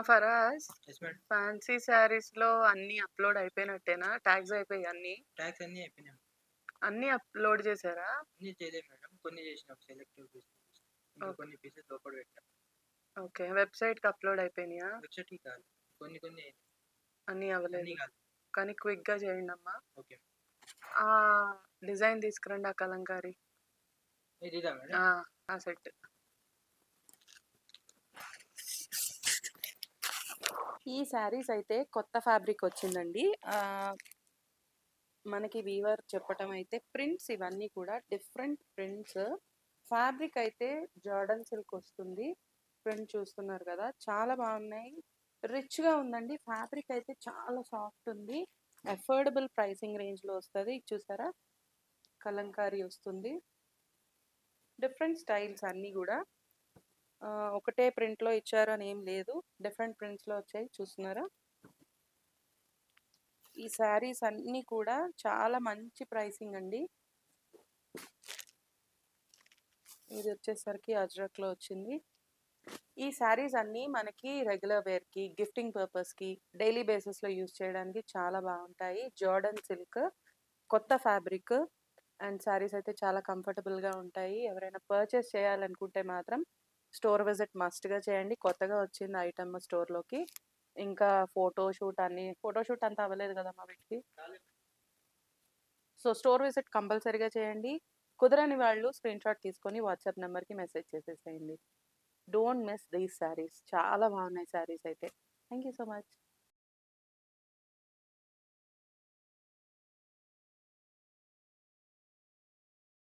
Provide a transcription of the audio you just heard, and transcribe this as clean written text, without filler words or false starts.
Faraz, yes madam. Fancy శారీస్‌లో అన్నీ upload అయిపోయినట్టేనా? Tags అయిపోయాయా అన్నీ? ట్యాగ్స్ అన్నీ అయిపోయినాయి. అన్నీ అప్‌లోడ్ చేశారా? అన్నీ చేయలేదు మేడం. కొన్ని చేసినాం సెలెక్టివ్ పీసెస్. ఇంకా ఓహ్! కొన్ని పీసెస్ లోపల పెట్టాం. ఓకే. వెబ్‌సైట్‌కి అప్‌లోడ్ అయిపోయినాయా? వెబ్‌సైట్‌కి కాదు. కొన్ని కొన్ని అయినాయి. అన్నీ అన్నీ అవ్వలేదు. కాదు. కానీ క్విక్‌గా చేయండమ్మా. ఓకే. ఆ డిజైన్ తీసుకురండి ఆ కలంకారీ. ఇదిదా మేడం? ఆ! ఆ సెట్. ఈ శారీస్ అయితే కొత్త ఫ్యాబ్రిక్ వచ్చిందండి. మనకి వీవర్ చెప్పటం అయితే ప్రింట్స్ ఇవన్నీ కూడా డిఫరెంట్ ప్రింట్స్. ఫ్యాబ్రిక్ అయితే జార్డన్ సిల్క్ వస్తుంది. ప్రింట్ చూస్తున్నారు కదా! చాలా బాగున్నాయి. రిచ్‌గా ఉందండి. ఫ్యాబ్రిక్ అయితే చాలా సాఫ్ట్ ఉంది. అఫోర్డబుల్ ప్రైసింగ్ రేంజ్‌లో వస్తది. ఇది చూసారా? కలంకారీ వస్తుంది. డిఫరెంట్ స్టైల్స్ అన్నీ గూడా. ఒకటే ప్రింట్‌లో ఇచ్చారు అని ఏం లేదు. డిఫరెంట్ ప్రింట్స్‌లో వచ్చాయి చూస్తున్నారా? ఈ శారీస్ అన్నీ కూడా చాలా మంచి ప్రైసింగ్ అండి. ఇది వచ్చేసరికి అజ్రక్‌లో వచ్చింది. ఈ శారీస్ అన్నీ మనకి రెగ్యులర్ వేర్‌కి, గిఫ్టింగ్ పర్పస్‌కి, డైలీ బేసిస్‌లో యూజ్ చేయడానికి చాలా బాగుంటాయి. జార్డన్ సిల్క్ కొత్త ఫ్యాబ్రిక్ అండ్ శారీస్ అయితే చాలా కంఫర్టబుల్‌గా ఉంటాయి. ఎవరైనా పర్చేస్ చేయాలనుకుంటే మాత్రం స్టోర్ విజిట్ మస్ట్‌గా చేయండి. కొత్తగా వచ్చింది ఐటెమ్ స్టోర్‌లోకి. ఇంకా ఫోటో షూట్ అంతా అవ్వలేదు కదమ్మా వీటికి. సో, స్టోర్ విజిట్ కంపల్సరీగా చేయండి. కుదరని వాళ్ళు స్క్రీన్‌షాట్ తీసుకొని వాట్సాప్ నంబర్‌కి మెసేజ్ చేసేసేయండి. Don't miss these saris. చాలా బాగున్నాయి శారీస్ అయితే. Thank you so much.